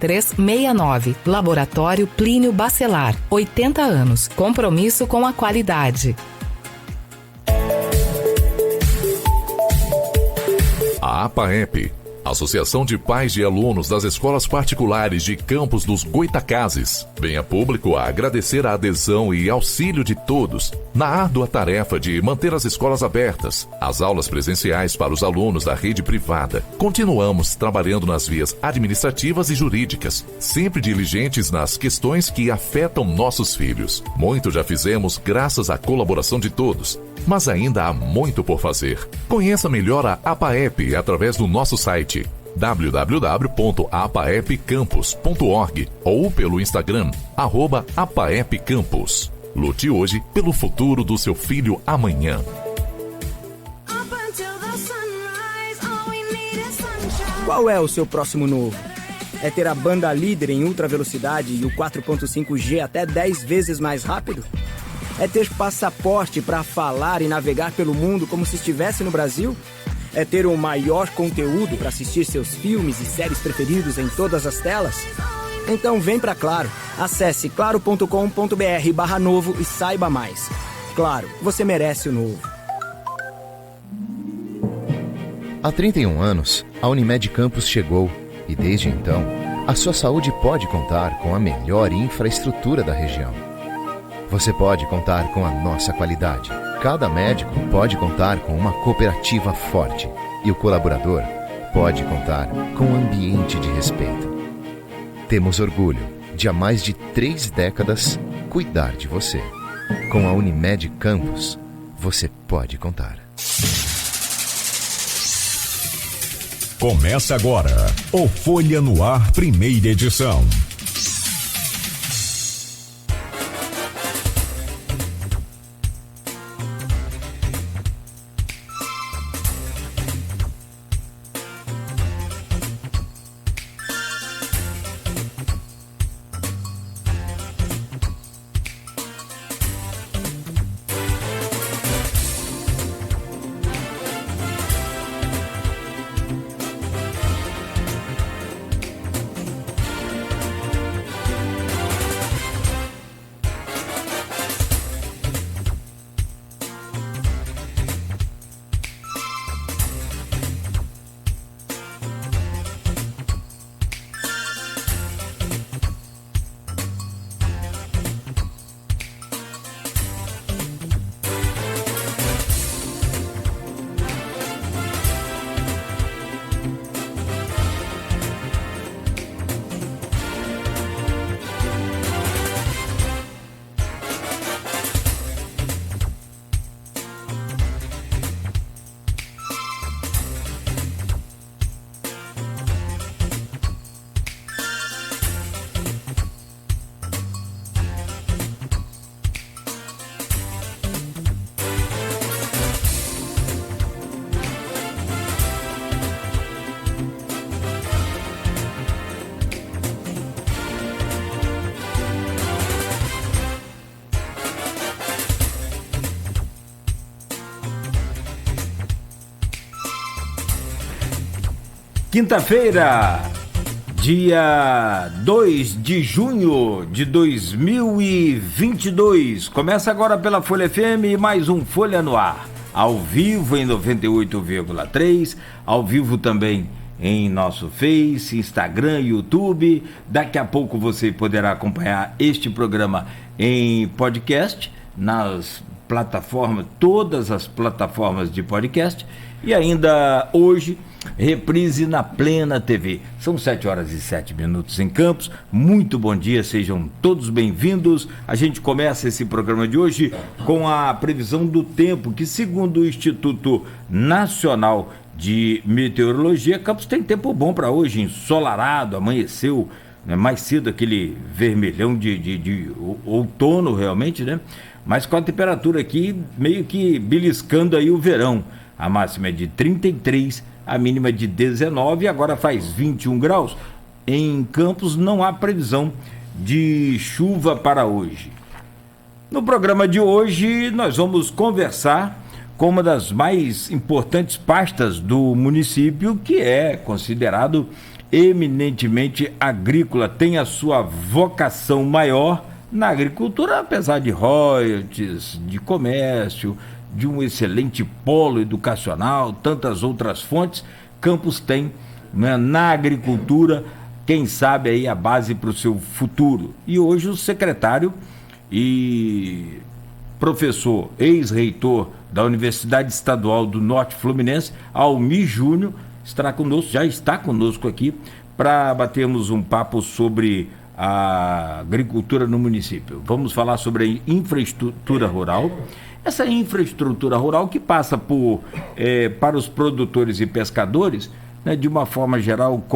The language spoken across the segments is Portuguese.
3369. Laboratório Plínio Bacelar. 80 anos. Compromisso com a qualidade. A APAEP, Associação de Pais de Alunos das Escolas Particulares de Campos dos Goitacazes, vem a público a agradecer a adesão e auxílio de todos na árdua tarefa de manter as escolas abertas, as aulas presenciais para os alunos da rede privada. Continuamos trabalhando nas vias administrativas e jurídicas, sempre diligentes nas questões que afetam nossos filhos. Muito já fizemos graças à colaboração de todos, mas ainda há muito por fazer. Conheça melhor a APAEP através do nosso site www.apaepcampus.org ou pelo Instagram @apaepcampus. Lute hoje pelo futuro do seu filho amanhã. Qual é o seu próximo novo? É ter a banda líder em ultra velocidade e o 4.5G até 10 vezes mais rápido? É ter passaporte para falar e navegar pelo mundo como se estivesse no Brasil? É ter o maior conteúdo para assistir seus filmes e séries preferidos em todas as telas? Então vem pra Claro. Acesse claro.com.br/novo e saiba mais. Claro, você merece o novo. Há 31 anos, a Unimed Campos chegou e desde então, a sua saúde pode contar com a melhor infraestrutura da região. Você pode contar com a nossa qualidade. Cada médico pode contar com uma cooperativa forte e o colaborador pode contar com um ambiente de respeito. Temos orgulho de há mais de 3 décadas cuidar de você. Com a Unimed Campos, você pode contar. Começa agora o Folha no Ar, primeira edição. Quinta-feira, dia 2 de junho de 2022. Começa agora pela Folha FM mais um Folha no Ar. Ao vivo em 98,3, ao vivo também em nosso Face, Instagram, YouTube. Daqui a pouco você poderá acompanhar este programa em podcast, nas plataformas, todas as plataformas de podcast. E ainda hoje, reprise na Plena TV. São 7h07 em Campos. Muito bom dia, sejam todos bem-vindos. A gente começa esse programa de hoje com a previsão do tempo, que segundo o Instituto Nacional de Meteorologia, Campos tem tempo bom para hoje, ensolarado, amanheceu, né, mais cedo aquele vermelhão de outono realmente, né? Mas com a temperatura aqui meio que beliscando aí o verão. A máxima é de 33, a mínima de 19, agora faz 21 graus. Em Campos não há previsão de chuva para hoje. No programa de hoje nós vamos conversar com uma das mais importantes pastas do município, que é considerado eminentemente agrícola, tem a sua vocação maior na agricultura, apesar de royalties, de comércio, de um excelente polo educacional, tantas outras fontes. Campos tem, né, na agricultura, quem sabe aí a base para o seu futuro. E hoje o secretário e professor, ex-reitor da Universidade Estadual do Norte Fluminense, Almir Júnior, já está conosco aqui para batermos um papo sobre a agricultura no município. Vamos falar sobre a infraestrutura rural. Essa infraestrutura rural que passa para os produtores e pescadores, né, de uma forma geral,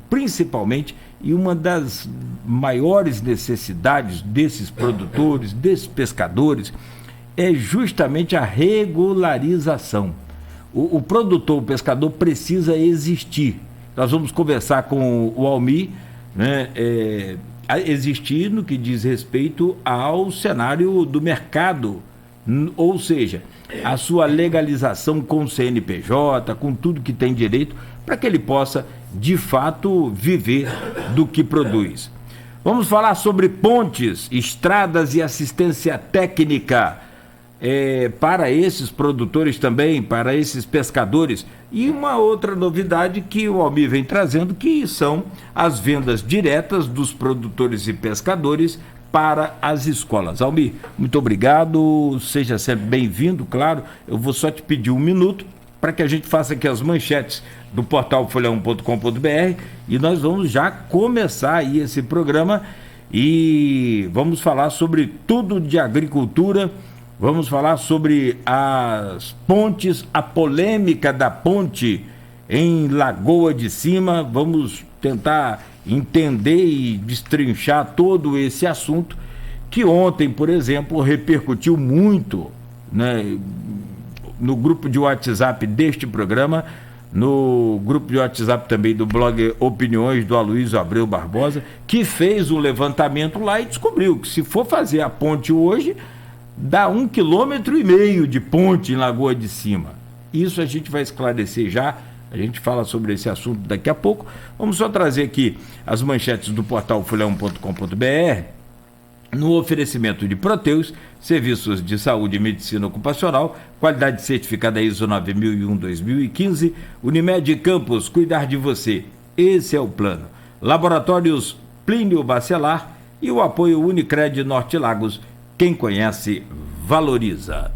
principalmente, e uma das maiores necessidades desses produtores, desses pescadores, é justamente a regularização. O produtor, o pescador precisa existir. Nós vamos conversar com o Almir, né, existir no que diz respeito ao cenário do mercado, ou seja, a sua legalização com o CNPJ, com tudo que tem direito, para que ele possa, de fato, viver do que produz. Vamos falar sobre pontes, estradas e assistência técnica para esses produtores também, para esses pescadores. E uma outra novidade que o Almir vem trazendo, que são as vendas diretas dos produtores e pescadores para as escolas. Almir, muito obrigado, seja sempre bem-vindo, claro. Eu vou só te pedir um minuto para que a gente faça aqui as manchetes do portal folha1.com.br e nós vamos já começar aí esse programa e vamos falar sobre tudo de agricultura. Vamos falar sobre as pontes, a polêmica da ponte em Lagoa de Cima. Vamos tentar entender e destrinchar todo esse assunto que ontem, por exemplo, repercutiu muito, né, no grupo de WhatsApp deste programa, no grupo de WhatsApp também do blog Opiniões do Aloysio Abreu Barbosa, que fez um levantamento lá e descobriu que se for fazer a ponte hoje, dá 1,5 km de ponte em Lagoa de Cima. Isso a gente vai esclarecer já, a gente fala sobre esse assunto daqui a pouco. Vamos só trazer aqui as manchetes do portal folha1.com.br. No oferecimento de Proteus, serviços de saúde e medicina ocupacional, qualidade certificada ISO 9001-2015, Unimed Campos, cuidar de você, esse é o plano. Laboratórios Plínio Bacelar e o apoio Unicred Norte Lagos, quem conhece, valoriza.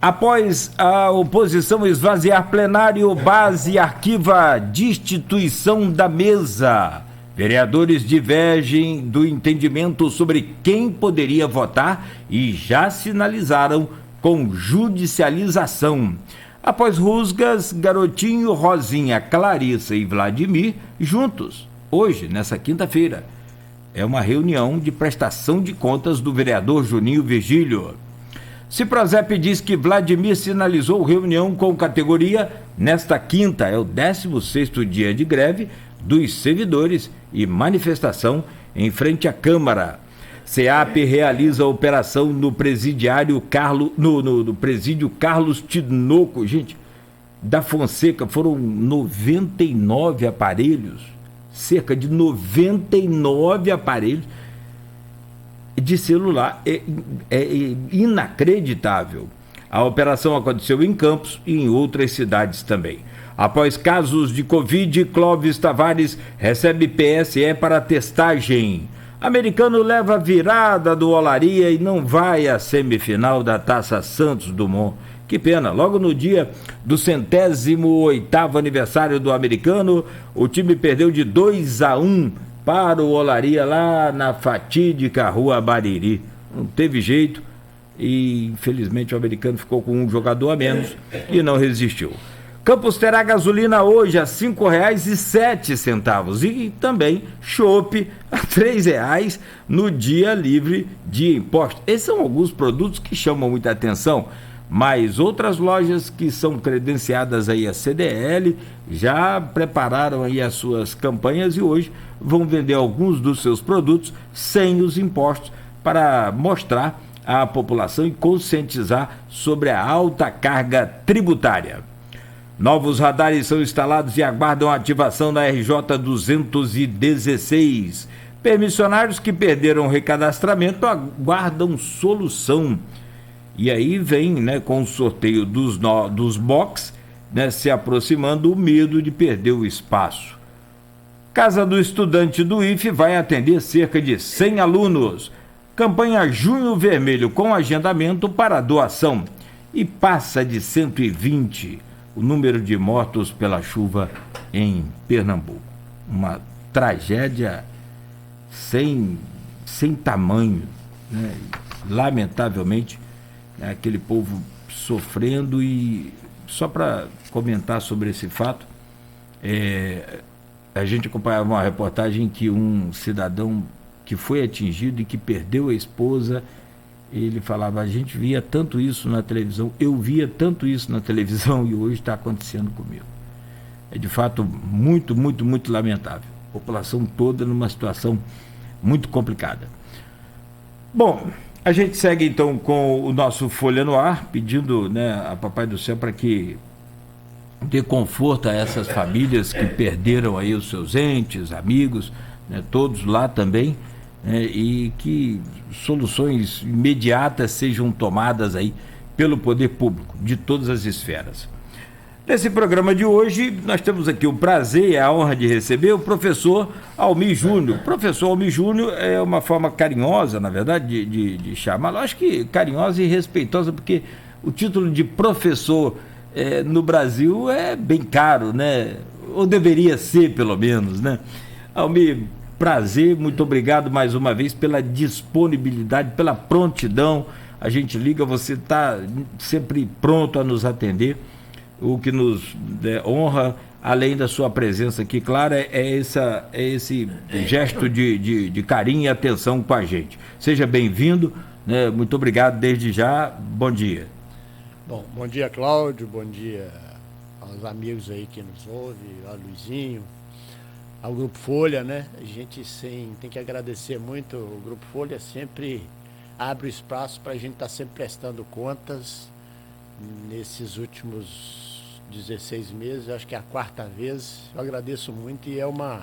Após a oposição esvaziar plenário, base arquiva destituição da mesa. Vereadores divergem do entendimento sobre quem poderia votar e já sinalizaram com judicialização. Após rusgas, Garotinho, Rosinha, Clarissa e Vladimir juntos, hoje, nessa quinta-feira. É uma reunião de prestação de contas do vereador Juninho Virgílio. Ciprozep diz que Vladimir sinalizou reunião com categoria nesta quinta. É o 16º dia de greve dos servidores e manifestação em frente à Câmara. SEAP realiza operação no presidiário no presídio Carlos Tinoco. Gente, da Fonseca foram 99 aparelhos. Cerca de 99 aparelhos de celular. É inacreditável. A operação aconteceu em Campos e em outras cidades também. Após casos de Covid, Clóvis Tavares recebe PSE para testagem. Americano leva virada do Olaria e não vai à semifinal da Taça Santos Dumont. Que pena, logo no dia do 108º aniversário do Americano, o time perdeu de 2-1 para o Olaria lá na fatídica Rua Bariri. Não teve jeito e infelizmente o Americano ficou com um jogador a menos e não resistiu. Campos terá gasolina hoje a R$ 5,07 e também chopp a R$ 3,00 no dia livre de impostos. Esses são alguns produtos que chamam muita atenção. Mas outras lojas que são credenciadas aí a CDL já prepararam aí as suas campanhas e hoje vão vender alguns dos seus produtos sem os impostos para mostrar à população e conscientizar sobre a alta carga tributária. Novos radares são instalados e aguardam a ativação da RJ 216. Permissionários que perderam o recadastramento aguardam solução. E aí vem, né, com o sorteio dos box, né, se aproximando o medo de perder o espaço. Casa do Estudante do IFE vai atender cerca de 100 alunos. Campanha Junho Vermelho com agendamento para doação. E passa de 120 o número de mortos pela chuva em Pernambuco. Uma tragédia sem tamanho, né? Lamentavelmente, aquele povo sofrendo. E só para comentar sobre esse fato, a gente acompanhava uma reportagem que um cidadão que foi atingido e que perdeu a esposa, ele falava: a gente via tanto isso na televisão, eu via tanto isso na televisão e hoje está acontecendo comigo. É de fato muito, muito, muito lamentável. A população toda numa situação muito complicada. Bom, a gente segue então com o nosso Folha no Ar, pedindo, né, a Papai do Céu para que dê conforto a essas famílias que perderam aí os seus entes, amigos, né, todos lá também, né, e que soluções imediatas sejam tomadas aí pelo poder público de todas as esferas. Nesse programa de hoje, nós temos aqui o prazer e a honra de receber o professor Almir Júnior. Professor Almir Júnior é uma forma carinhosa, na verdade, de chamá-lo. Acho que carinhosa e respeitosa, porque o título de professor no Brasil é bem caro, né? Ou deveria ser, pelo menos, né? Almir, prazer, muito obrigado mais uma vez pela disponibilidade, pela prontidão. A gente liga, você está sempre pronto a nos atender. O que nos honra, além da sua presença aqui, claro, é esse gesto de carinho e atenção com a gente. Seja bem-vindo, né? Muito obrigado desde já, bom dia. Bom dia, Cláudio, bom dia aos amigos aí que nos ouvem, ao Luizinho, ao Grupo Folha, né? A gente tem que agradecer muito, o Grupo Folha sempre abre o espaço para a gente estar sempre prestando contas. Nesses últimos 16 meses, acho que é a quarta vez, eu agradeço muito e é uma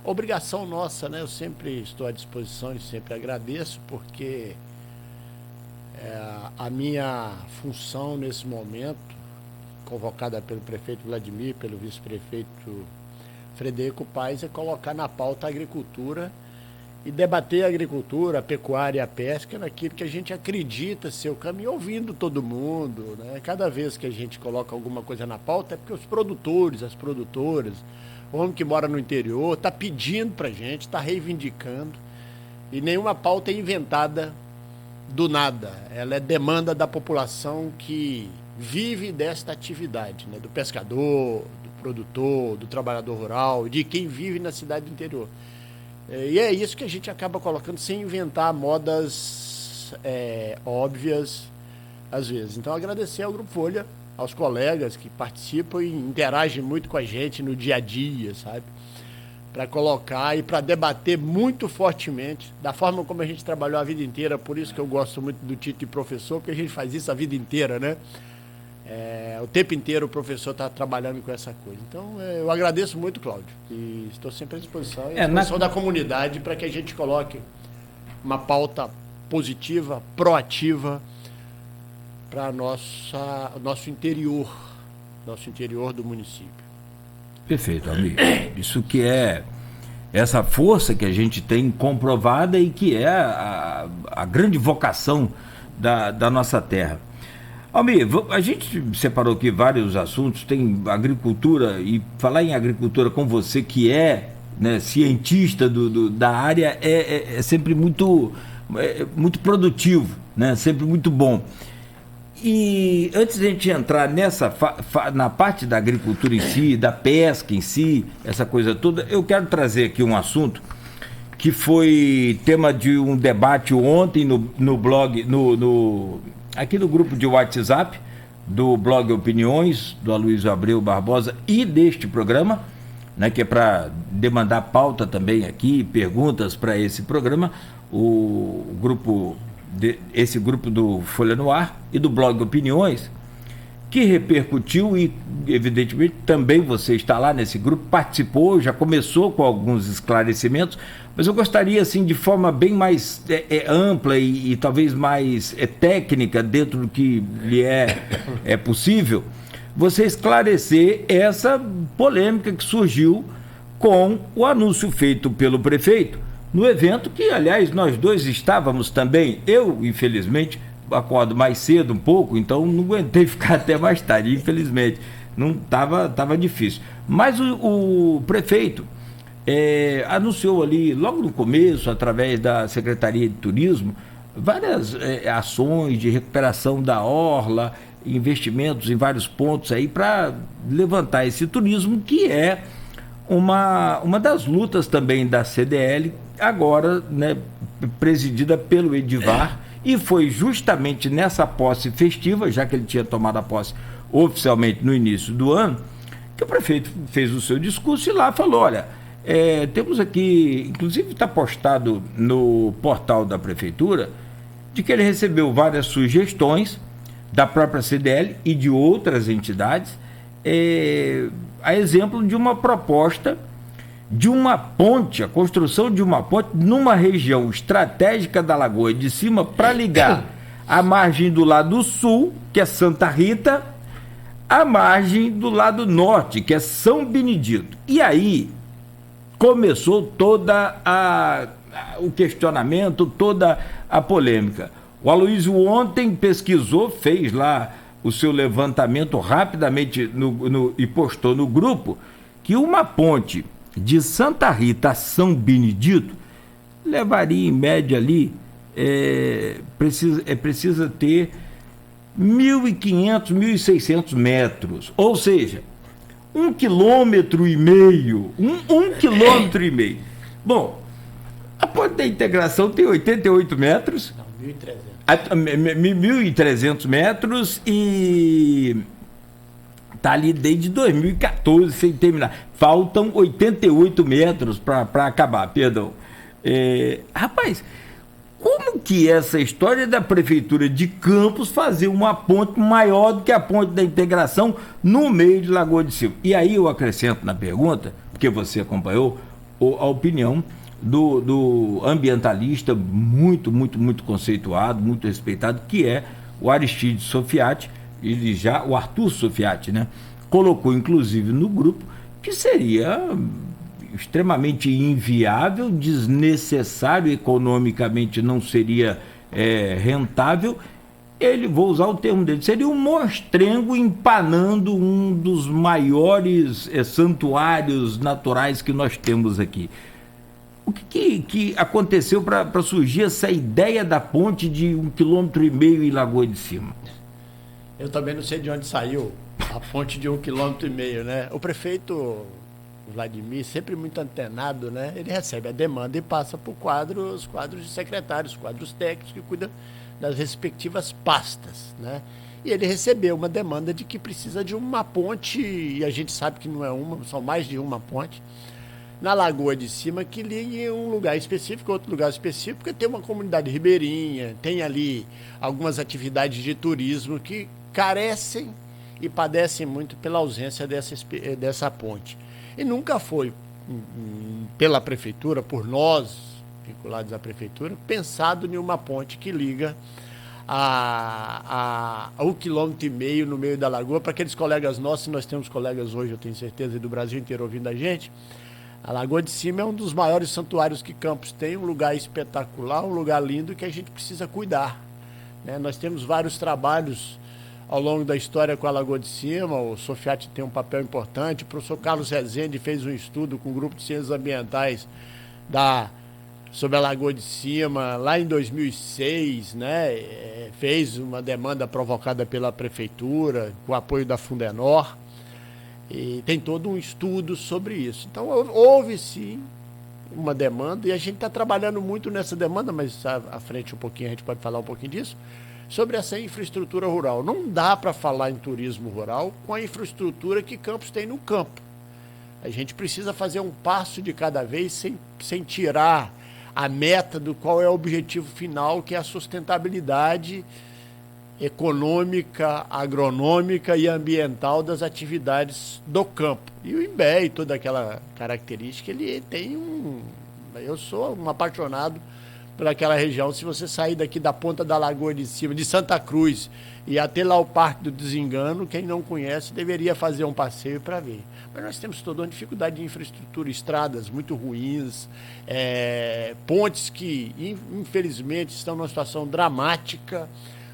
obrigação nossa, né? Eu sempre estou à disposição e sempre agradeço, porque a minha função nesse momento, convocada pelo prefeito Vladimir, pelo vice-prefeito Frederico Paes, é colocar na pauta a agricultura e debater a agricultura, a pecuária e a pesca naquilo que a gente acredita ser o caminho, ouvindo todo mundo, né? Cada vez que a gente coloca alguma coisa na pauta é porque os produtores, as produtoras, o homem que mora no interior está pedindo para a gente, está reivindicando, e nenhuma pauta é inventada do nada, ela é demanda da população que vive desta atividade, né? Do pescador, do produtor, do trabalhador rural, de quem vive na cidade do interior. E é isso que a gente acaba colocando sem inventar modas óbvias às vezes. Então agradecer ao Grupo Folha, aos colegas que participam e interagem muito com a gente no dia a dia, sabe? Para colocar e para debater muito fortemente, da forma como a gente trabalhou a vida inteira. Por isso que eu gosto muito do título de professor, porque a gente faz isso a vida inteira, né? O tempo inteiro o professor está trabalhando com essa coisa. Então, eu agradeço muito, Cláudio, e estou sempre à disposição, da comunidade, para que a gente coloque uma pauta positiva, proativa para nosso interior do município. Perfeito, amigo. Isso que é essa força que a gente tem comprovada e que é a grande vocação da nossa terra. Almir, a gente separou aqui vários assuntos, tem agricultura, e falar em agricultura com você que é, né, cientista da área é sempre muito produtivo, né, sempre muito bom. E antes de a gente entrar na parte da agricultura em si, da pesca em si, essa coisa toda, eu quero trazer aqui um assunto que foi tema de um debate ontem no blog, aqui no grupo de WhatsApp do blog Opiniões, do Aloysio Abreu Barbosa, e deste programa, né, que é para demandar pauta também aqui, perguntas para esse programa, esse grupo do Folha no Ar e do blog Opiniões, que repercutiu e, evidentemente, também você está lá nesse grupo, participou, já começou com alguns esclarecimentos, mas eu gostaria, assim, de forma bem mais ampla e talvez mais técnica, dentro do que lhe é possível, você esclarecer essa polêmica que surgiu com o anúncio feito pelo prefeito no evento que, aliás, nós dois estávamos também. Eu, infelizmente, acordo mais cedo um pouco, então não aguentei ficar até mais tarde, infelizmente. Não tava difícil. Mas o prefeito anunciou ali, logo no começo, através da Secretaria de Turismo, várias ações de recuperação da orla, investimentos em vários pontos aí para levantar esse turismo, que é uma das lutas também da CDL, agora, né, presidida pelo Edivar, e foi justamente nessa posse festiva, já que ele tinha tomado a posse oficialmente no início do ano, que o prefeito fez o seu discurso e lá falou, olha, temos aqui, inclusive está postado no portal da prefeitura, de que ele recebeu várias sugestões da própria CDL e de outras entidades, a exemplo de uma proposta de uma ponte, a construção de uma ponte numa região estratégica da Lagoa de Cima para ligar a margem do lado sul, que é Santa Rita, a margem do lado norte, que é São Benedito. E aí começou toda o questionamento, toda a polêmica. O Aloysio ontem pesquisou, fez lá o seu levantamento rapidamente e postou no grupo que uma ponte de Santa Rita a São Benedito levaria em média ali, precisa ter 1.500, 1.600 metros, ou seja, 1,5 quilômetro, 1,5 quilômetro. Bom, a ponte da integração tem 88 metros. Não, 1.300. 1.300 metros e está ali desde 2014 sem terminar. Faltam 88 metros para acabar, perdão. Rapaz, como que é essa história da Prefeitura de Campos fazer uma ponte maior do que a ponte da integração no meio de Lagoa de Cima? E aí eu acrescento na pergunta, porque você acompanhou, a opinião do ambientalista muito conceituado, muito respeitado, que é o Aristides Sofiati. O Arthur Sofiati, né, colocou inclusive no grupo que seria extremamente inviável, desnecessário, economicamente não seria rentável. Vou usar o termo dele, seria um monstrengo empanando um dos maiores santuários naturais que nós temos aqui. O que aconteceu para surgir essa ideia da ponte de 1,5 quilômetro em Lagoa de Cima? Eu também não sei de onde saiu a ponte de 1,5 quilômetro, né? O prefeito Vladimir, sempre muito antenado, né? Ele recebe a demanda e passa por os quadros de secretários, quadros técnicos que cuidam das respectivas pastas, né? E ele recebeu uma demanda de que precisa de uma ponte, e a gente sabe que não é uma, são mais de uma ponte, na Lagoa de Cima, que liga um lugar específico, outro lugar específico, porque tem uma comunidade ribeirinha, tem ali algumas atividades de turismo que carecem e padecem muito pela ausência dessa ponte. E nunca foi, pela prefeitura, por nós, vinculados à prefeitura, pensado em uma ponte que liga a 1,5 quilômetro no meio da lagoa, para aqueles colegas nossos, nós temos colegas hoje, eu tenho certeza, do Brasil inteiro ouvindo a gente. A Lagoa de Cima é um dos maiores santuários que Campos tem, um lugar espetacular, um lugar lindo que a gente precisa cuidar, né? Nós temos vários trabalhos ao longo da história com a Lagoa de Cima, o Sofiati tem um papel importante, o professor Carlos Rezende fez um estudo com o Grupo de Ciências Ambientais sobre a Lagoa de Cima, lá em 2006, né? Fez uma demanda provocada pela Prefeitura, com o apoio da Fundenor, e tem todo um estudo sobre isso. Então, houve sim uma demanda, e a gente está trabalhando muito nessa demanda, mas à frente um pouquinho a gente pode falar um pouquinho disso, sobre essa infraestrutura rural. Não dá para falar em turismo rural com a infraestrutura que Campos tem no campo. A gente precisa fazer um passo de cada vez sem tirar a meta do qual é o objetivo final, que é a sustentabilidade econômica, agronômica e ambiental das atividades do campo. E o Imbé e toda aquela característica, ele tem eu sou um apaixonado por aquela região. Se você sair daqui da ponta da Lagoa de Cima, de Santa Cruz, e até lá o Parque do Desengano, quem não conhece deveria fazer um passeio para ver. Mas nós temos toda uma dificuldade de infraestrutura, estradas muito ruins, pontes que, infelizmente, estão numa situação dramática.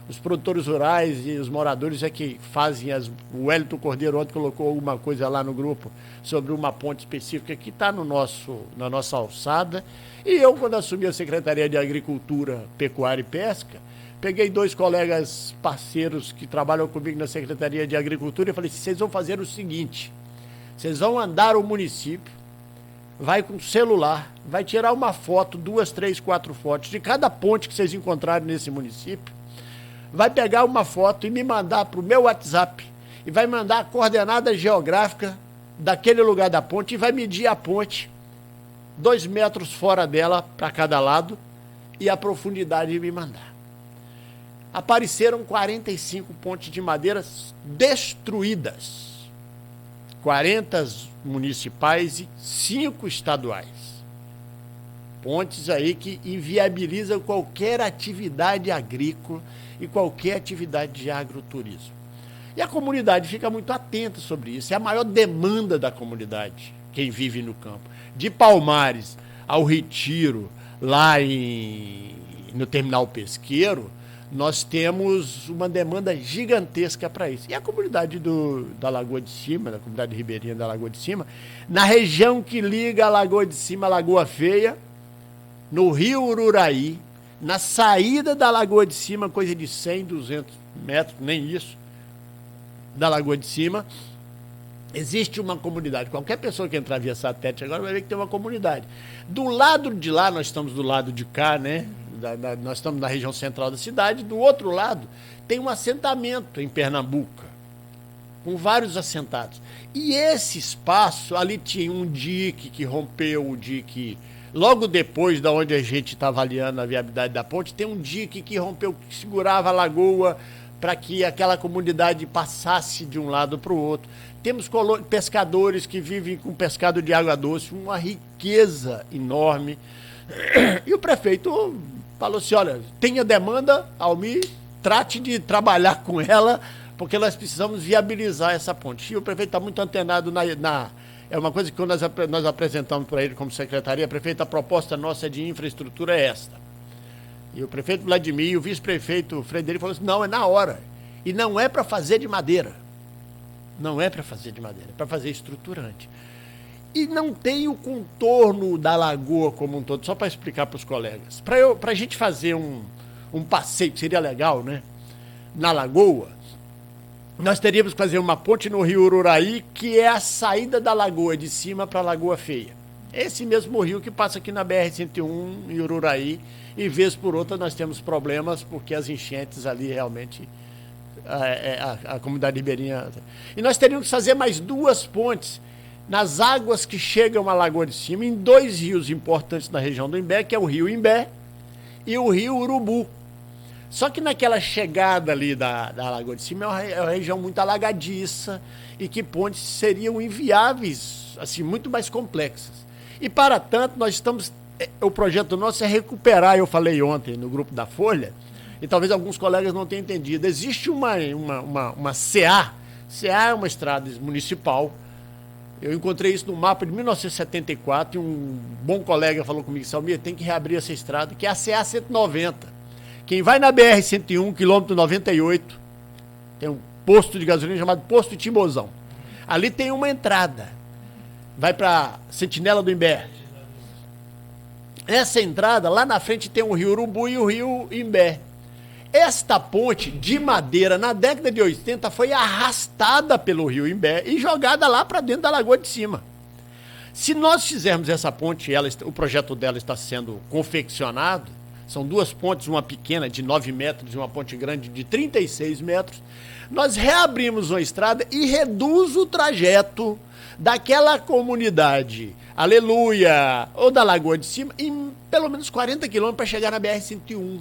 Os produtores rurais e os moradores é que fazem o Wellington Cordeiro ontem colocou alguma coisa lá no grupo sobre uma ponte específica que está na nossa alçada. E eu, quando assumi a Secretaria de Agricultura, Pecuária e Pesca, peguei 2 colegas parceiros que trabalham comigo na Secretaria de Agricultura e falei: vocês vão fazer o seguinte, vocês vão andar o município, vai com o celular, vai tirar uma foto, 2, 3, 4 fotos de cada ponte que vocês encontrarem nesse município, vai pegar uma foto e me mandar para o meu WhatsApp e vai mandar a coordenada geográfica daquele lugar da ponte e vai medir a ponte 2 metros fora dela para cada lado e a profundidade de me mandar. Apareceram 45 pontes de madeira destruídas, 40 municipais e 5 estaduais. Pontes aí que inviabilizam qualquer atividade agrícola e qualquer atividade de agroturismo. E a comunidade fica muito atenta sobre isso. É a maior demanda da comunidade, quem vive no campo. De Palmares ao Retiro, lá no terminal pesqueiro, nós temos uma demanda gigantesca para isso. E a comunidade da Lagoa de Cima, da comunidade ribeirinha da Lagoa de Cima, na região que liga a Lagoa de Cima à Lagoa Feia, no Rio Ururaí, na saída da Lagoa de Cima, coisa de 100, 200 metros, nem isso, da Lagoa de Cima, existe uma comunidade. Qualquer pessoa que entrar via satélite agora vai ver que tem uma comunidade. Do lado de lá, nós estamos do lado de cá, né? Nós estamos na região central da cidade. Do outro lado, tem um assentamento em Pernambuco, com vários assentados. E esse espaço, ali tinha um dique que rompeu, o dique... Logo depois da onde a gente está avaliando a viabilidade da ponte, tem um dique que rompeu, que segurava a lagoa para que aquela comunidade passasse de um lado para o outro. Temos pescadores que vivem com pescado de água doce, uma riqueza enorme. E o prefeito falou assim: olha, tenha demanda, Almir, trate de trabalhar com ela, porque nós precisamos viabilizar essa ponte. E o prefeito está muito antenado É uma coisa que quando nós apresentamos para ele como secretaria, prefeito, a proposta nossa de infraestrutura é esta. E o prefeito Vladimir e o vice-prefeito Frederico falaram assim: não, é na hora. E não é para fazer de madeira. Não é para fazer de madeira, é para fazer estruturante. E não tem o contorno da lagoa como um todo, só para explicar para os colegas. Para a gente fazer um passeio, que seria legal, né? Na lagoa, nós teríamos que fazer uma ponte no Rio Ururaí, que é a saída da Lagoa de Cima para a Lagoa Feia. Esse mesmo rio que passa aqui na BR-101 em Ururaí, e vez por outra nós temos problemas, porque as enchentes ali realmente, a comunidade ribeirinha... E nós teríamos que fazer mais 2 pontes nas águas que chegam à Lagoa de Cima, em 2 rios importantes na região do Imbé, que é o Rio Imbé e o Rio Urubu. Só que naquela chegada ali da Lagoa de Cima é uma região muito alagadiça e que pontes seriam inviáveis, assim, muito mais complexas. E, para tanto, o projeto nosso é recuperar, eu falei ontem no grupo da Folha, e talvez alguns colegas não tenham entendido, existe uma CA. CA é uma estrada municipal. Eu encontrei isso no mapa de 1974 e um bom colega falou comigo: Salmir, tem que reabrir essa estrada, que é a CA 190. Quem vai na BR-101, quilômetro 98, tem um posto de gasolina chamado Posto Timbozão. Ali tem uma entrada. Vai para Sentinela do Imbé. Essa entrada, lá na frente tem o Rio Urubu e o Rio Imbé. Esta ponte de madeira, na década de 80, foi arrastada pelo Rio Imbé e jogada lá para dentro da Lagoa de Cima. Se nós fizermos essa ponte, o projeto dela está sendo confeccionado. São 2 pontes, uma pequena de 9 metros e uma ponte grande de 36 metros. Nós reabrimos uma estrada e reduz o trajeto daquela comunidade, Aleluia, ou da Lagoa de Cima, em pelo menos 40 quilômetros para chegar na BR-101.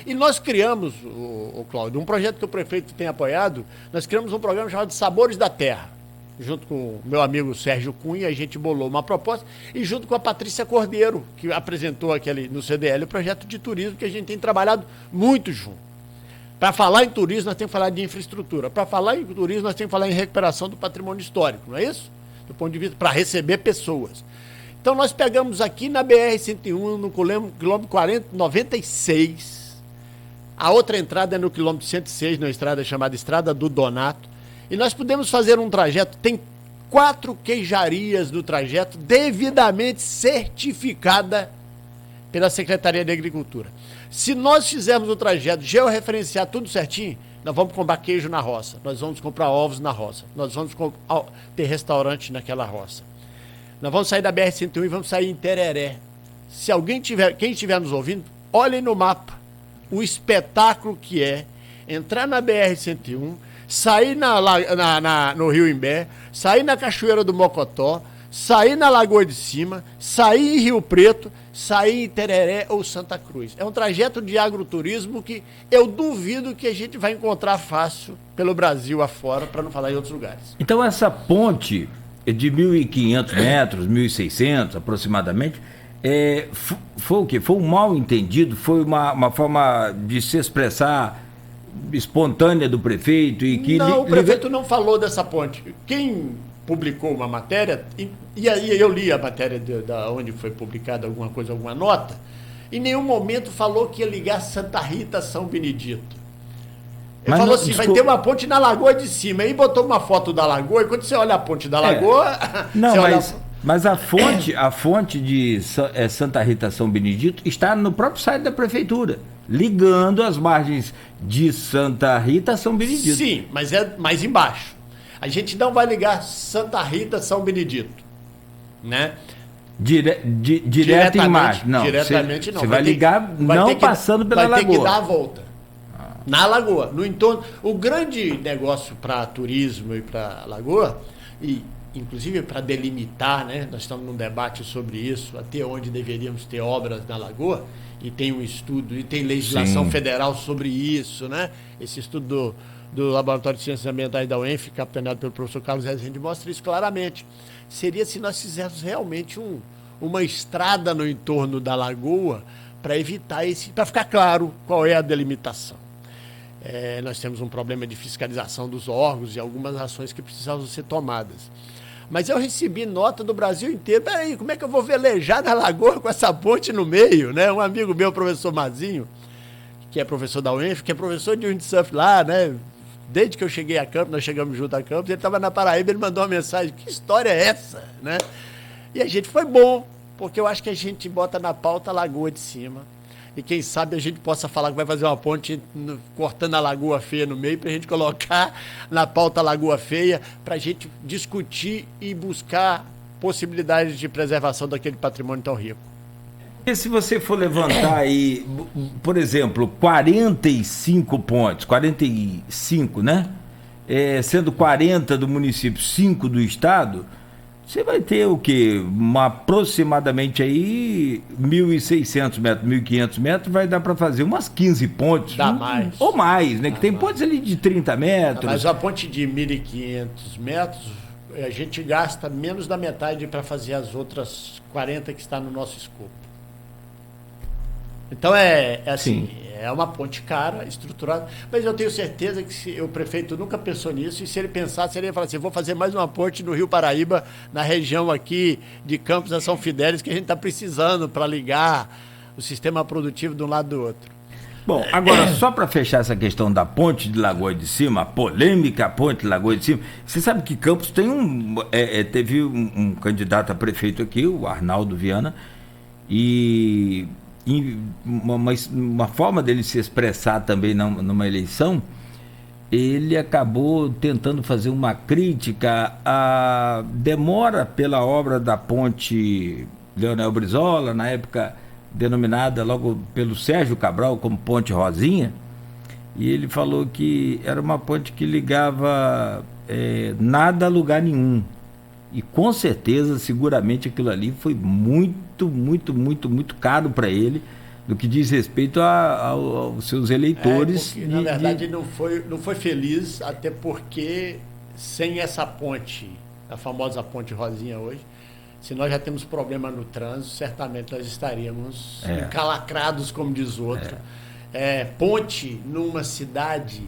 E nós criamos, o Cláudio, um projeto que o prefeito tem apoiado, nós criamos um programa chamado Sabores da Terra. Junto com o meu amigo Sérgio Cunha, a gente bolou uma proposta, e junto com a Patrícia Cordeiro, que apresentou aquele no CDL o projeto de turismo, que a gente tem trabalhado muito junto. Para falar em turismo, nós temos que falar de infraestrutura. Para falar em turismo, nós temos que falar em recuperação do patrimônio histórico, não é isso? Do ponto de vista, para receber pessoas. Então, nós pegamos aqui na BR-101, no quilômetro 96, a outra entrada é no quilômetro 106, na estrada chamada Estrada do Donato, e nós podemos fazer um trajeto, tem 4 queijarias no trajeto, devidamente certificada pela Secretaria de Agricultura. Se nós fizermos o trajeto, georreferenciar tudo certinho, nós vamos comprar queijo na roça, nós vamos comprar ovos na roça, nós vamos ter restaurante naquela roça. Nós vamos sair da BR-101 e vamos sair em Tereré. Se quem estiver nos ouvindo, olhem no mapa o espetáculo que é entrar na BR-101, sair no Rio Imbé, sair na Cachoeira do Mocotó, sair na Lagoa de Cima, sair em Rio Preto, sair em Tereré ou Santa Cruz. É um trajeto de agroturismo que eu duvido que a gente vai encontrar fácil pelo Brasil afora, para não falar em outros lugares. Então essa ponte de 1.500 metros, 1.600 aproximadamente, foi o quê? Foi um mal entendido? Foi uma forma de se expressar espontânea do prefeito? E que não, o prefeito não falou dessa ponte. Quem publicou uma matéria, e aí eu li a matéria da onde foi publicada alguma coisa, alguma nota, em nenhum momento falou que ia ligar Santa Rita a São Benedito. Ele falou assim, vai ter uma ponte na Lagoa de Cima. Aí botou uma foto da Lagoa, e quando você olha a ponte da Lagoa... Não, mas a fonte de Santa Rita São Benedito está no próprio site da prefeitura, ligando as margens de Santa Rita a São Benedito. Sim, mas é mais embaixo. A gente não vai ligar Santa Rita São Benedito, né? Direto em margem. Não, diretamente não. Você vai ligar não passando pela Lagoa. Vai ter que dar a volta. Na Lagoa, no entorno. O grande negócio para turismo e para Lagoa, e inclusive para delimitar, né? Nós estamos num debate sobre isso, até onde deveríamos ter obras na Lagoa, e tem um estudo, e tem legislação federal sobre isso, né? Esse estudo do Laboratório de Ciências Ambientais da UENF, capitaneado pelo professor Carlos Rezende, mostra isso claramente. Seria se nós fizéssemos realmente uma estrada no entorno da Lagoa para evitar para ficar claro qual é a delimitação. Nós temos um problema de fiscalização dos órgãos e algumas ações que precisavam ser tomadas. Mas eu recebi nota do Brasil inteiro. Peraí, como é que eu vou velejar na Lagoa com essa ponte no meio, né? Um amigo meu, professor Mazinho, que é professor da UENF, que é professor de windsurf lá, né? Desde que eu cheguei a Campos, nós chegamos junto a Campos, ele estava na Paraíba, ele mandou uma mensagem, que história é essa, né? E a gente foi bom, porque eu acho que a gente bota na pauta a Lagoa de Cima. E quem sabe a gente possa falar que vai fazer uma ponte cortando a Lagoa Feia no meio, para a gente colocar na pauta a Lagoa Feia, para a gente discutir e buscar possibilidades de preservação daquele patrimônio tão rico. E se você for levantar aí, por exemplo, 45 pontes, 45, né? Sendo 40 do município, 5 do estado, você vai ter o quê? Aproximadamente aí 1.600 metros, 1.500 metros, vai dar para fazer umas 15 pontes. Dá mais. Ou mais, né? Que tem pontes ali de 30 metros. Mas a ponte de 1.500 metros, a gente gasta menos da metade para fazer as outras 40 que está no nosso escopo. Então assim, é uma ponte cara, estruturada, mas eu tenho certeza que o prefeito nunca pensou nisso, e se ele pensasse, ele ia falar assim, vou fazer mais uma ponte no Rio Paraíba, na região aqui de Campos a São Fidélis, que a gente está precisando para ligar o sistema produtivo de um lado do outro. Bom, agora, só para fechar essa questão da ponte de Lagoa de Cima, a polêmica ponte de Lagoa de Cima, você sabe que Campos tem teve um candidato a prefeito aqui, o Arnaldo Viana, e uma forma dele se expressar também numa eleição, ele acabou tentando fazer uma crítica à demora pela obra da ponte Leonel Brizola, na época denominada logo pelo Sérgio Cabral como Ponte Rosinha, e ele falou que era uma ponte que ligava nada a lugar nenhum. E com certeza, seguramente aquilo ali foi muito caro para ele, do que diz respeito aos seus eleitores. Porque, na verdade, não foi feliz, até porque sem essa ponte, a famosa ponte Rosinha hoje, se nós já temos problema no trânsito, certamente nós estaríamos encalacrados, como diz outro. Ponte numa cidade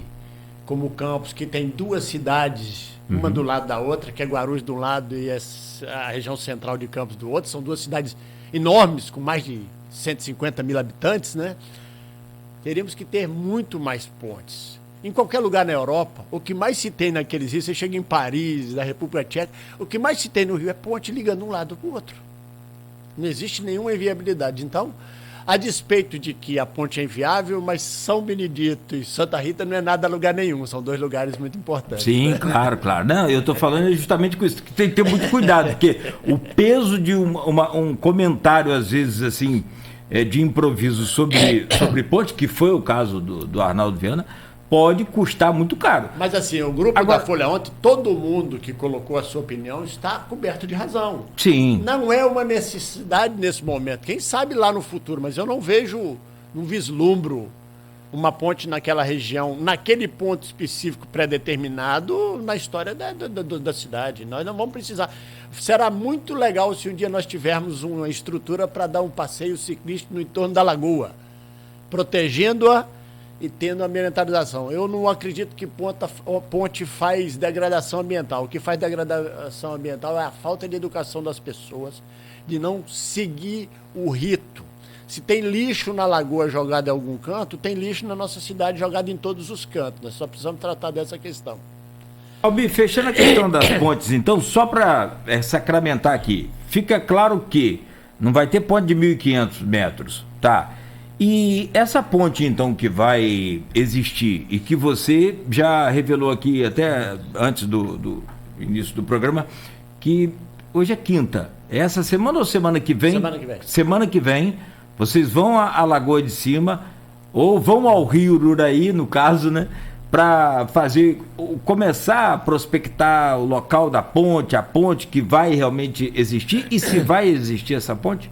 como Campos, que tem duas cidades, uma do lado da outra, que é Guarulhos de um lado e a região central de Campos do outro, são duas cidades enormes, com mais de 150 mil habitantes, né? Teríamos que ter muito mais pontes. Em qualquer lugar na Europa, o que mais se tem naqueles rios, você chega em Paris, na República Tcheca, o que mais se tem no Rio é ponte ligando um lado com o outro. Não existe nenhuma inviabilidade. Então, a despeito de que a ponte é inviável, mas São Benedito e Santa Rita não é nada a lugar nenhum, são dois lugares muito importantes. Sim, né? claro. Não, eu estou falando justamente com isso, que tem que ter muito cuidado, porque o peso de um comentário, às vezes, assim, de improviso sobre ponte, que foi o caso do Arnaldo Viana, pode custar muito caro. Mas assim, o grupo da Folha ontem, todo mundo que colocou a sua opinião está coberto de razão. Sim. Não é uma necessidade nesse momento. Quem sabe lá no futuro, mas eu não vislumbro uma ponte naquela região, naquele ponto específico pré-determinado na história da cidade. Nós não vamos precisar. Será muito legal se um dia nós tivermos uma estrutura para dar um passeio ciclístico no entorno da lagoa, protegendo-a e tendo ambientalização. Eu não acredito que ponte faz degradação ambiental. O que faz degradação ambiental é a falta de educação das pessoas, de não seguir o rito. Se tem lixo na lagoa jogado em algum canto, tem lixo na nossa cidade jogado em todos os cantos. Nós só precisamos tratar dessa questão. Albi, fechando a questão das pontes, então, só para sacramentar aqui, fica claro que não vai ter ponte de 1.500 metros, tá? E essa ponte, então, que vai existir e que você já revelou aqui até antes do início do programa, que hoje é quinta. É essa semana ou semana que vem? Semana que vem. Semana que vem, vocês vão à Lagoa de Cima, ou vão ao Rio Ururaí, no caso, né? Para começar a prospectar o local da ponte, a ponte que vai realmente existir, e se vai existir essa ponte?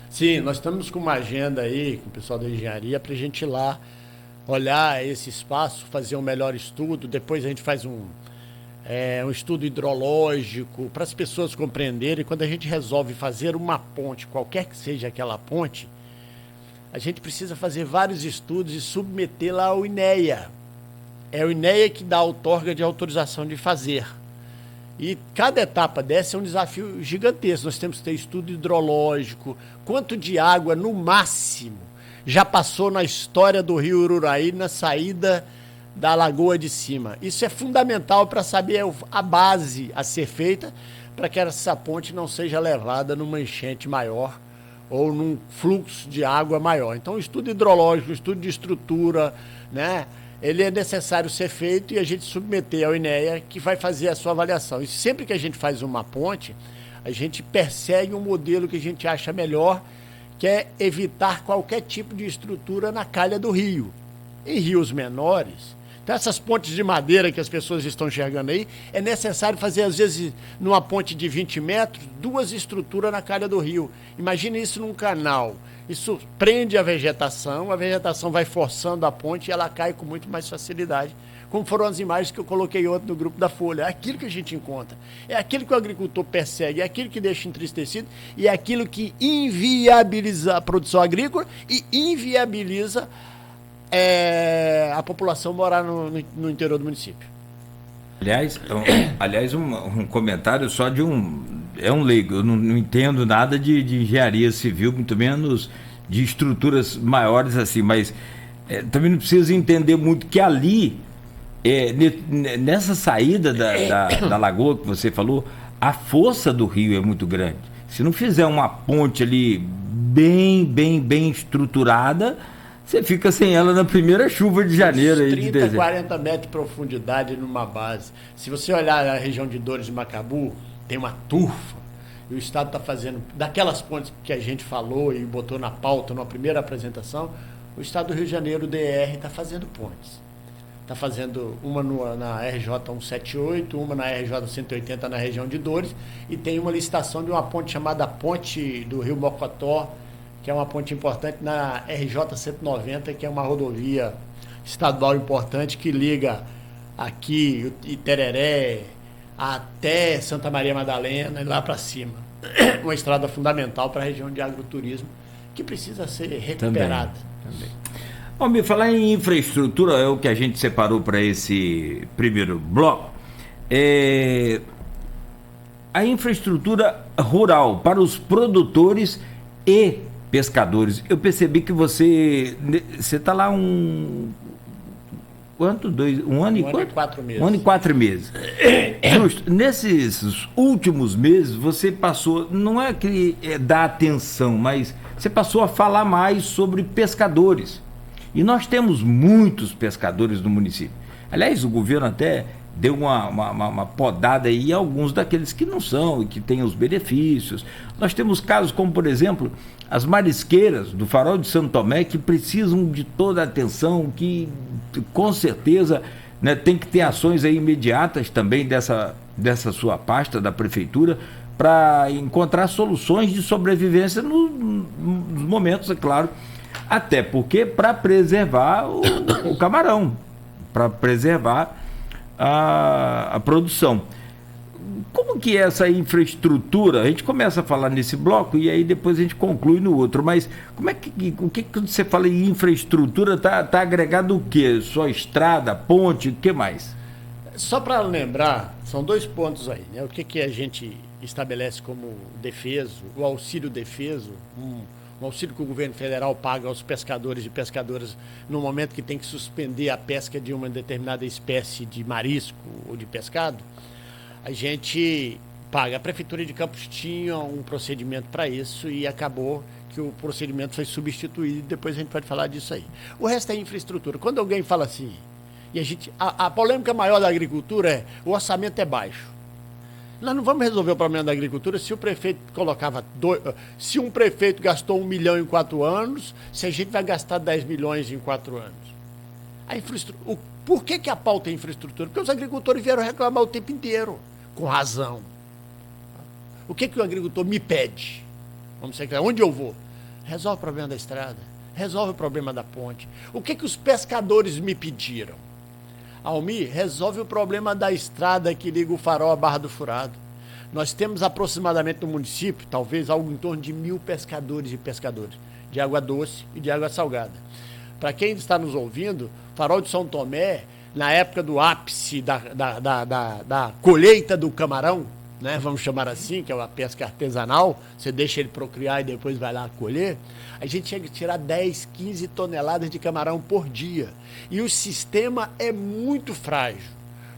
Sim, nós estamos com uma agenda aí com o pessoal da engenharia para a gente ir lá olhar esse espaço, fazer um melhor estudo. Depois a gente faz um estudo hidrológico para as pessoas compreenderem. Quando a gente resolve fazer uma ponte, qualquer que seja aquela ponte, a gente precisa fazer vários estudos e submetê-la ao INEA. É o INEA que dá a outorga de autorização de fazer. E cada etapa dessa é um desafio gigantesco. Nós temos que ter estudo hidrológico, quanto de água, no máximo, já passou na história do Rio Ururaí na saída da Lagoa de Cima. Isso é fundamental para saber a base a ser feita para que essa ponte não seja levada numa enchente maior ou num fluxo de água maior. Então, o estudo hidrológico, o estudo de estrutura, né? Ele é necessário ser feito e a gente submeter ao INEA, que vai fazer a sua avaliação. E sempre que a gente faz uma ponte, a gente persegue um modelo que a gente acha melhor, que é evitar qualquer tipo de estrutura na calha do rio. Em rios menores, então essas pontes de madeira que as pessoas estão enxergando aí, é necessário fazer, às vezes, numa ponte de 20 metros, 2 estruturas na calha do rio. Imagine isso num canal. Isso prende a vegetação vai forçando a ponte e ela cai com muito mais facilidade, como foram as imagens que eu coloquei ontem no grupo da Folha. É aquilo que a gente encontra, é aquilo que o agricultor persegue, é aquilo que deixa entristecido e é aquilo que inviabiliza a produção agrícola e inviabiliza a população morar no interior do município. Aliás, um comentário só de um leigo. Eu não entendo nada de engenharia civil, muito menos de estruturas maiores assim, mas também não precisa entender muito que ali, nessa saída da lagoa que você falou, a força do rio é muito grande. Se não fizer uma ponte ali bem estruturada, você fica sem ela na primeira chuva de janeiro. 30, 40 metros de profundidade numa base. Se você olhar a região de Dores de Macabu, tem uma turfa. E o Estado está fazendo, daquelas pontes que a gente falou e botou na pauta na primeira apresentação, o Estado do Rio de Janeiro, o DR, está fazendo pontes. Está fazendo uma na RJ 178, uma na RJ 180 na região de Dores, e tem uma licitação de uma ponte chamada Ponte do Rio Mocotó, que é uma ponte importante na RJ 190, que é uma rodovia estadual importante que liga aqui Itereré até Santa Maria Madalena e lá para cima. Uma estrada fundamental para a região de agroturismo que precisa ser recuperada. Também. Bom, me falar em infraestrutura, é o que a gente separou para esse primeiro bloco. A infraestrutura rural para os produtores e pescadores. Eu percebi que você está lá um ano e 4 meses. 1 ano e 4 meses. Justo. Nesses últimos meses, você passou, não é que dá atenção, mas você passou a falar mais sobre pescadores. E nós temos muitos pescadores no município. Aliás, o governo até deu uma podada aí em alguns daqueles que não são e que têm os benefícios. Nós temos casos como, por exemplo, as marisqueiras do Farol de Santo Tomé, que precisam de toda a atenção, que com certeza, né, tem que ter ações aí imediatas também dessa sua pasta da prefeitura para encontrar soluções de sobrevivência nos momentos, é claro, até porque para preservar o camarão, para preservar a produção. Como que é essa infraestrutura? A gente começa a falar nesse bloco e aí depois a gente conclui no outro, mas o que você fala em infraestrutura tá agregado o quê? Só estrada, ponte, o que mais? Só para lembrar, são 2 pontos aí, né? O que a gente estabelece como defeso, o auxílio defeso, um auxílio que o governo federal paga aos pescadores e pescadoras no momento que tem que suspender a pesca de uma determinada espécie de marisco ou de pescado. A gente paga. A Prefeitura de Campos tinha um procedimento para isso e acabou que o procedimento foi substituído e depois a gente pode falar disso aí. O resto é infraestrutura. Quando alguém fala assim, e a polêmica maior da agricultura é o orçamento é baixo. Nós não vamos resolver o problema da agricultura se o prefeito se um prefeito gastou 1 milhão em 4 anos, se a gente vai gastar 10 milhões em 4 anos. A infraestrutura. Por que a pauta é infraestrutura? Porque os agricultores vieram reclamar o tempo inteiro, com razão. O que o agricultor me pede? Vamos ser claros, onde eu vou? Resolve o problema da estrada, resolve o problema da ponte. O que os pescadores me pediram? Almir, resolve o problema da estrada que liga o Farol à Barra do Furado. Nós temos aproximadamente no município, talvez algo em torno de 1.000 pescadores e pescadoras, de água doce e de água salgada. Para quem está nos ouvindo, Farol de São Tomé, na época do ápice da colheita do camarão, né, vamos chamar assim, que é uma pesca artesanal, você deixa ele procriar e depois vai lá colher, a gente tinha que tirar 10, 15 toneladas de camarão por dia. E o sistema é muito frágil.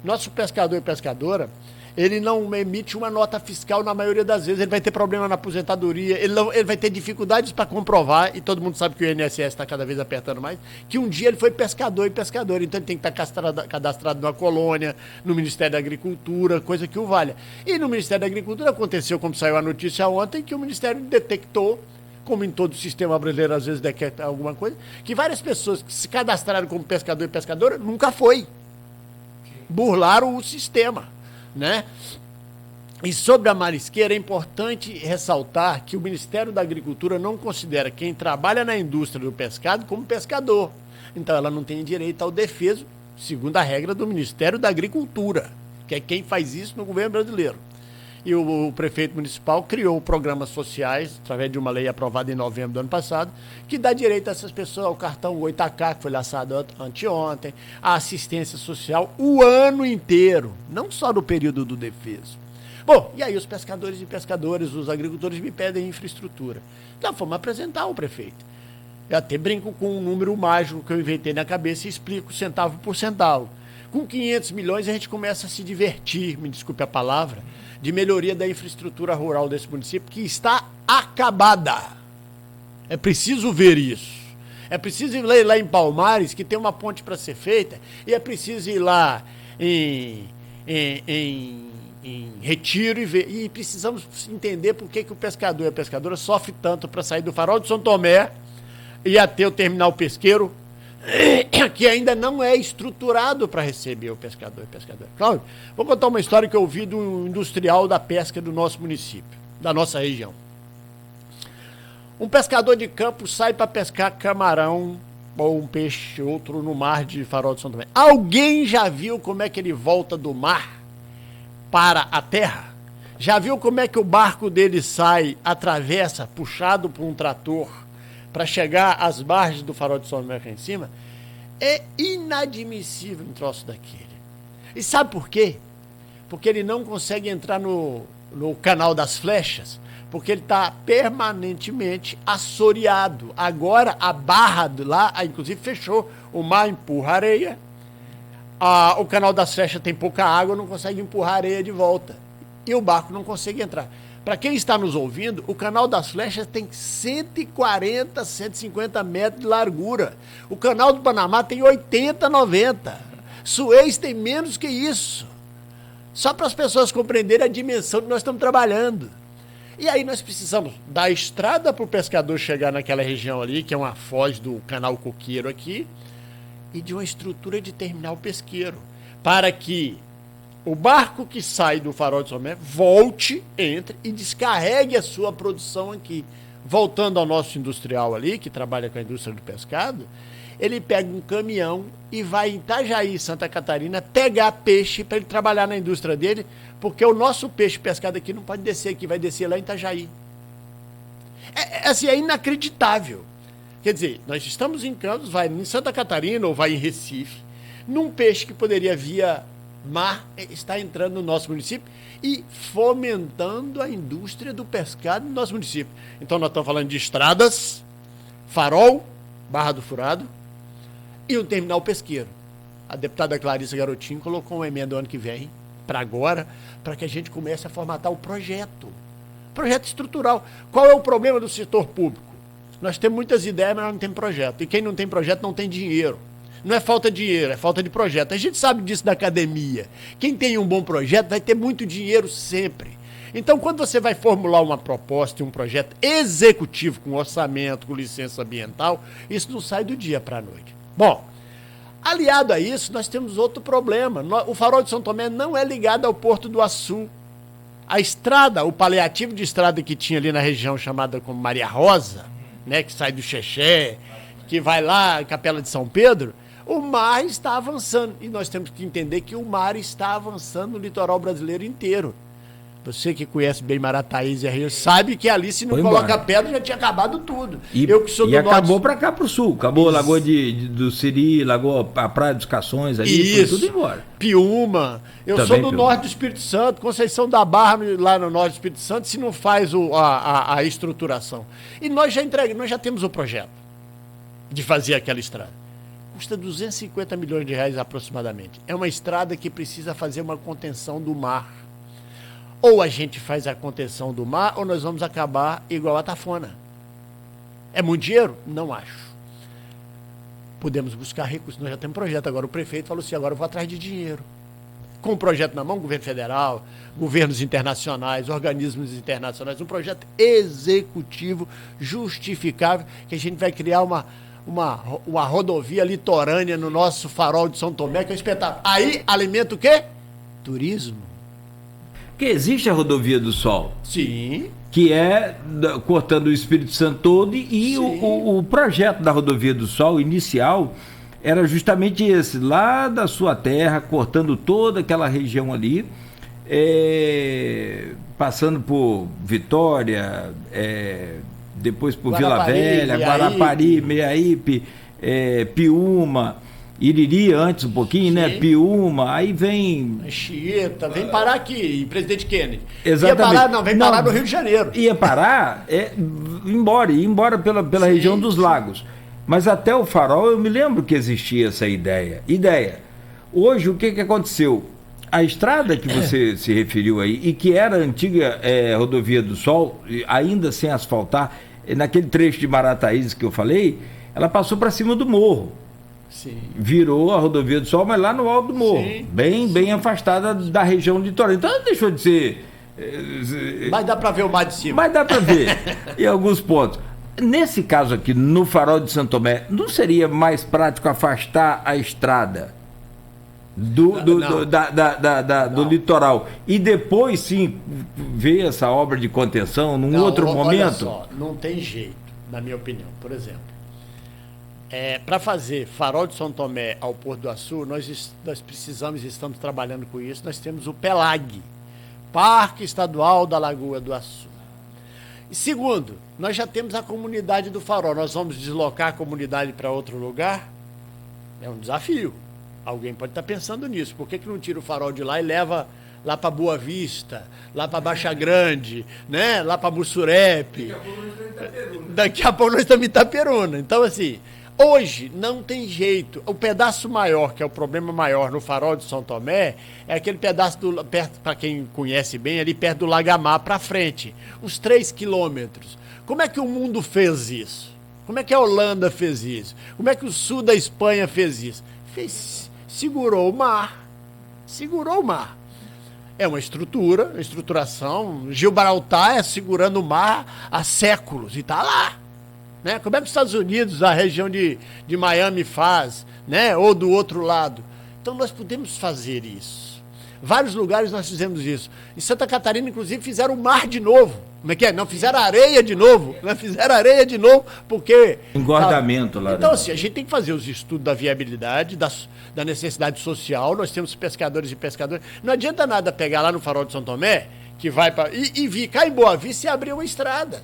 Nosso pescador e pescadora, ele não emite uma nota fiscal na maioria das vezes, ele vai ter problema na aposentadoria, ele vai ter dificuldades para comprovar, e todo mundo sabe que o INSS está cada vez apertando mais, que um dia ele foi pescador e pescadora, então ele tem que estar cadastrado numa colônia, no Ministério da Agricultura, coisa que o valha. E no Ministério da Agricultura aconteceu, como saiu a notícia ontem, que o Ministério detectou, como em todo o sistema brasileiro às vezes detecta alguma coisa, que várias pessoas que se cadastraram como pescador e pescadora nunca foi. Burlaram o sistema, né? E sobre a marisqueira é importante ressaltar que o Ministério da Agricultura não considera quem trabalha na indústria do pescado como pescador. Então ela não tem direito ao defeso, segundo a regra do Ministério da Agricultura, que é quem faz isso no governo brasileiro. E o prefeito municipal criou programas sociais, através de uma lei aprovada em novembro do ano passado, que dá direito a essas pessoas ao cartão 8AK, que foi lançado anteontem, a assistência social o ano inteiro, não só no período do defeso. Bom, e aí os pescadores e pescadoras, os agricultores me pedem infraestrutura. Então fomos apresentar ao prefeito. Eu até brinco com um número mágico que eu inventei na cabeça e explico centavo por centavo. Com 500 milhões a gente começa a se divertir, me desculpe a palavra, de melhoria da infraestrutura rural desse município, que está acabada. É preciso ver isso. É preciso ir lá em Palmares, que tem uma ponte para ser feita, e é preciso ir lá em Retiro e ver. E precisamos entender por que o pescador e a pescadora sofrem tanto para sair do Farol de São Tomé e até o terminal pesqueiro, que ainda não é estruturado para receber o pescador e pescadora. Cláudio, vou contar uma história que eu ouvi do industrial da pesca do nosso município, da nossa região. Um pescador de campo sai para pescar camarão ou um peixe, outro no mar de Farol de São Tomé. Alguém já viu como é que ele volta do mar para a terra? Já viu como é que o barco dele sai, atravessa, puxado por um trator, para chegar às margens do Farol de São Tomé aqui em cima? É inadmissível um troço daquele. E sabe por quê? Porque ele não consegue entrar no canal das flechas, porque ele está permanentemente assoreado. Agora a barra lá, inclusive, fechou. O mar empurra areia. O canal das flechas tem pouca água, não consegue empurrar areia de volta. E o barco não consegue entrar. Para quem está nos ouvindo, o canal das flechas tem 140, 150 metros de largura. O canal do Panamá tem 80, 90. Suez tem menos que isso. Só para as pessoas compreenderem a dimensão que nós estamos trabalhando. E aí nós precisamos da estrada para o pescador chegar naquela região ali, que é uma foz do canal coqueiro aqui, e de uma estrutura de terminal pesqueiro, para que o barco que sai do Farol de São Tomé volte, entre e descarregue a sua produção aqui. Voltando ao nosso industrial ali, que trabalha com a indústria do pescado, ele pega um caminhão e vai em Itajaí, Santa Catarina, pegar peixe para ele trabalhar na indústria dele, porque o nosso peixe pescado aqui não pode descer aqui, vai descer lá em Itajaí. É inacreditável. Quer dizer, nós estamos em Campos, vai em Santa Catarina ou vai em Recife, num peixe que poderia via mar, está entrando no nosso município e fomentando a indústria do pescado no nosso município. Então nós estamos falando de estradas, Farol, Barra do Furado, e um terminal pesqueiro. A deputada Clarissa Garotinho colocou uma emenda ano que vem, para agora, para que a gente comece a formatar o projeto. Projeto estrutural. Qual é o problema do setor público? Nós temos muitas ideias, mas não temos projeto. E quem não tem projeto não tem dinheiro. Não é falta de dinheiro, é falta de projeto. A gente sabe disso da academia. Quem tem um bom projeto vai ter muito dinheiro sempre. Então, quando você vai formular uma proposta e um projeto executivo, com orçamento, com licença ambiental, isso não sai do dia para a noite. Bom, aliado a isso, nós temos outro problema. O Farol de São Tomé não é ligado ao Porto do Açu. A estrada, o paliativo de estrada que tinha ali na região chamada como Maria Rosa, né, que sai do Xexé, que vai lá, Capela de São Pedro, o mar está avançando. E nós temos que entender que o mar está avançando no litoral brasileiro inteiro. Você que conhece bem Marataízes e Rio sabe que ali, se não coloca pedra, já tinha acabado tudo. Eu que sou do norte... acabou para cá, para o sul. Acabou a Lagoa do Siri, Lagoa, a Praia dos Cações, ali, foi tudo embora. Piúma. Eu também sou do norte do Espírito Santo, Conceição da Barra, lá no norte do Espírito Santo, se não faz a estruturação. E nós já temos o projeto de fazer aquela estrada. Custa 250 milhões de reais aproximadamente. É uma estrada que precisa fazer uma contenção do mar. Ou a gente faz a contenção do mar, ou nós vamos acabar igual a Tafona. É muito dinheiro? Não acho. Podemos buscar recursos, nós já temos projeto. Agora o prefeito falou assim, agora eu vou atrás de dinheiro. Com o projeto na mão, governo federal, governos internacionais, organismos internacionais, um projeto executivo, justificável, que a gente vai criar uma rodovia litorânea no nosso Farol de São Tomé, que é um espetáculo. Aí alimenta o quê? Turismo. Porque existe a Rodovia do Sol. Sim. Que é cortando o Espírito Santo todo e o projeto da Rodovia do Sol inicial era justamente esse, lá da sua terra, cortando toda aquela região ali, passando por Vitória, depois por Guarapari, Vila Velha, Guarapari, Meiaípe, Piúma, Iriri antes um pouquinho, né? Piúma, aí vem... Anchieta, vem parar aqui, em Presidente Kennedy. Exatamente. Vem parar no Rio de Janeiro. Ia parar, ia embora pela região dos lagos. Mas até o Farol, eu me lembro que existia essa ideia. Hoje, o que aconteceu? A estrada que você se referiu aí, e que era a antiga Rodovia do Sol, ainda sem asfaltar, naquele trecho de Marataízes que eu falei, ela passou para cima do morro. Sim. Virou a Rodovia do Sol, mas lá no alto do morro. Sim. Bem afastada da região litorânea. Então ela deixou de ser... Mas dá para ver o mar de cima. Mas dá para ver em alguns pontos. Nesse caso aqui, no Farol de Santo Tomé, não seria mais prático afastar a estrada do litoral e depois sim ver essa obra de contenção num outro momento? Olha só, não tem jeito. na minha opinião. Por exemplo, para fazer Farol de São Tomé ao Porto do Açu, nós precisamos e estamos trabalhando com isso, nós temos o PELAG, Parque Estadual da Lagoa do Açu. E segundo, nós já temos a comunidade do Farol, nós vamos deslocar a comunidade para outro lugar? É um desafio. Alguém pode estar pensando nisso. Por que não tira o Farol de lá e leva lá para Boa Vista, lá para Baixa Grande, né? Lá para Mussurepe? Daqui a pouco nós estamos em Itaperuna. Então, assim, hoje não tem jeito. O pedaço maior, que é o problema maior no Farol de São Tomé, é aquele pedaço, para quem conhece bem, ali perto do Lagamar para frente. Uns 3 quilômetros. Como é que o mundo fez isso? Como é que a Holanda fez isso? Como é que o sul da Espanha fez isso? Segurou o mar. Segurou o mar. É uma estruturação. Gibraltar segurando o mar há séculos e está lá. Né? Como é que os Estados Unidos, a região de Miami faz, né? Ou do outro lado. Então nós podemos fazer isso. Vários lugares nós fizemos isso. Em Santa Catarina, inclusive, fizeram o mar de novo. Como é que é? Não, fizeram areia de novo. Não fizeram areia de novo, porque... Engordamento lá. Então, assim, a gente tem que fazer os estudos da viabilidade, da necessidade social. Nós temos pescadores e pescadores. Não adianta nada pegar lá no Farol de São Tomé, que vai para... E vir cá em Boa Vista e abrir uma estrada.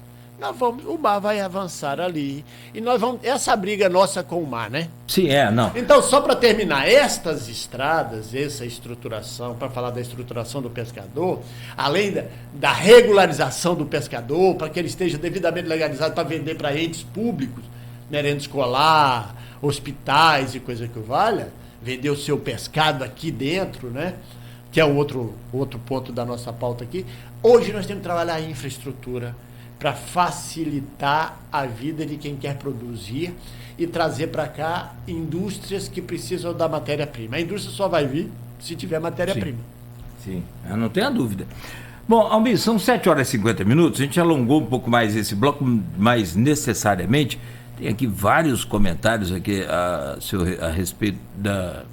O mar vai avançar ali. E nós vamos... Essa briga nossa com o mar, né? Sim, não. Então, só para terminar, estas estradas, essa estruturação, para falar da estruturação do pescador, além da regularização do pescador, para que ele esteja devidamente legalizado para vender para entes públicos, merenda escolar, hospitais e coisa que o valha, vender o seu pescado aqui dentro, né? Que é o outro ponto da nossa pauta aqui. Hoje nós temos que trabalhar a infraestrutura para facilitar a vida de quem quer produzir e trazer para cá indústrias que precisam da matéria-prima. A indústria só vai vir se tiver matéria-prima. Sim, eu não tenho a dúvida. Bom, Almir, são 7h50, a gente alongou um pouco mais esse bloco, mas necessariamente tem aqui vários comentários aqui a respeito da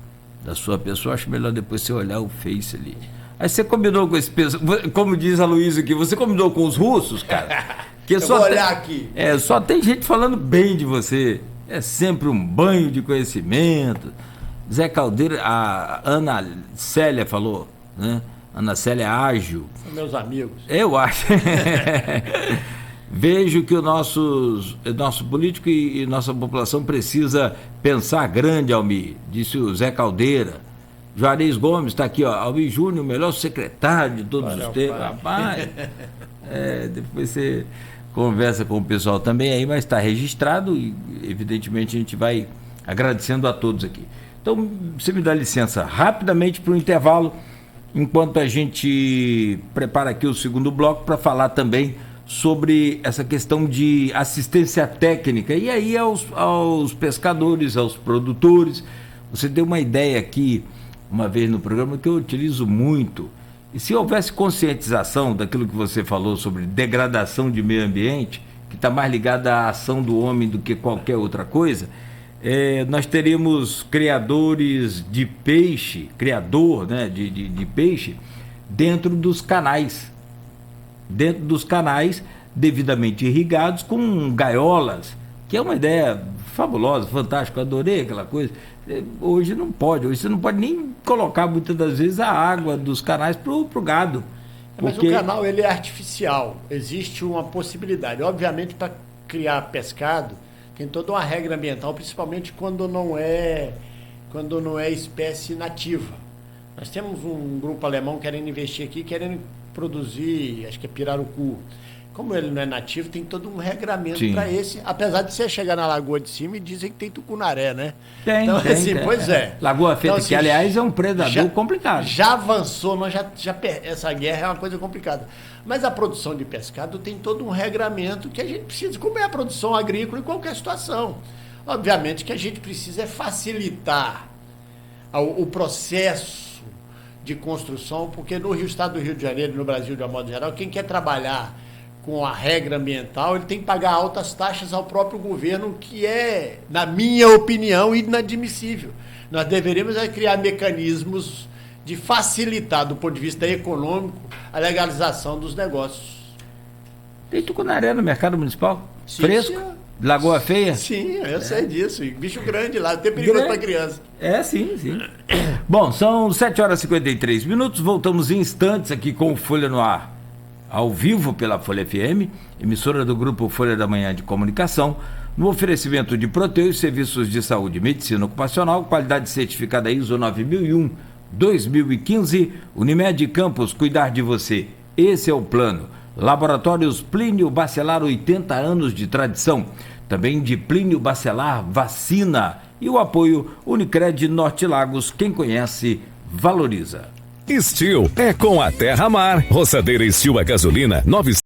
sua pessoa. Acho melhor depois você olhar o Face ali. Aí você combinou com esse pessoal, como diz a Luísa aqui, você combinou com os russos, cara? Que eu vou olhar aqui. Só tem gente falando bem de você. É sempre um banho de conhecimento. Zé Caldeira, a Ana Célia falou, né? Ana Célia Ágil. São meus amigos. Eu acho. Vejo que o nosso político e nossa população precisa pensar grande, Almir, disse o Zé Caldeira. Juarez Gomes está aqui, ó. Almir Júnior, o melhor secretário de todos os tempos. Rapaz, depois você conversa com o pessoal também aí, mas está registrado e, evidentemente, a gente vai agradecendo a todos aqui. Então, você me dá licença rapidamente para o intervalo, enquanto a gente prepara aqui o segundo bloco para falar também sobre essa questão de assistência técnica. E aí aos pescadores, aos produtores. Você deu uma ideia aqui uma vez no programa que eu utilizo muito. E se houvesse conscientização daquilo que você falou sobre degradação de meio ambiente, que está mais ligada à ação do homem do que qualquer outra coisa, nós teríamos criadores de peixe, né, de peixe, dentro dos canais, devidamente irrigados, com gaiolas, que é uma ideia fabulosa, fantástica, adorei aquela coisa. Hoje não pode, hoje você não pode nem colocar muitas das vezes a água dos canais pro gado. Mas o canal ele é artificial, existe uma possibilidade. Obviamente, para criar pescado, tem toda uma regra ambiental, principalmente quando não é espécie nativa. Nós temos um grupo alemão querendo investir aqui, querendo produzir, acho que é pirarucu. Como ele não é nativo, tem todo um regramento para esse, apesar de você chegar na Lagoa de Cima e dizem que tem tucunaré, né? Tem. Pois é. Lagoa Feita, então, que aliás é um predador complicado. Já avançou, essa guerra é uma coisa complicada. Mas a produção de pescado tem todo um regramento que a gente precisa, como é a produção agrícola em qualquer situação. Obviamente que a gente precisa facilitar o processo de construção, porque no estado do Rio de Janeiro, no Brasil de uma modo geral, quem quer trabalhar com a regra ambiental, ele tem que pagar altas taxas ao próprio governo, que é, na minha opinião, inadmissível. Nós deveríamos criar mecanismos de facilitar, do ponto de vista econômico, a legalização dos negócios. Tem tucunaré no mercado municipal? Sim, fresco? Senhor. Lagoa Feia? Sim, eu sei disso. Bicho grande lá, até perigoso para criança. Sim. Bom, são 7 horas e 53 minutos. Voltamos em instantes aqui com o Folha no Ar, ao vivo pela Folha FM, emissora do grupo Folha da Manhã de Comunicação, no oferecimento de Proteus, serviços de saúde e medicina ocupacional, qualidade certificada ISO 9001-2015, Unimed Campos, cuidar de você. Esse é o plano. Laboratórios Plínio Bacelar, 80 anos de tradição. Também de Plínio Bacelar Vacina. E o apoio Unicred Norte Lagos. Quem conhece, valoriza. Steel é com a Terra Mar. Roçadeira Steel a gasolina 900.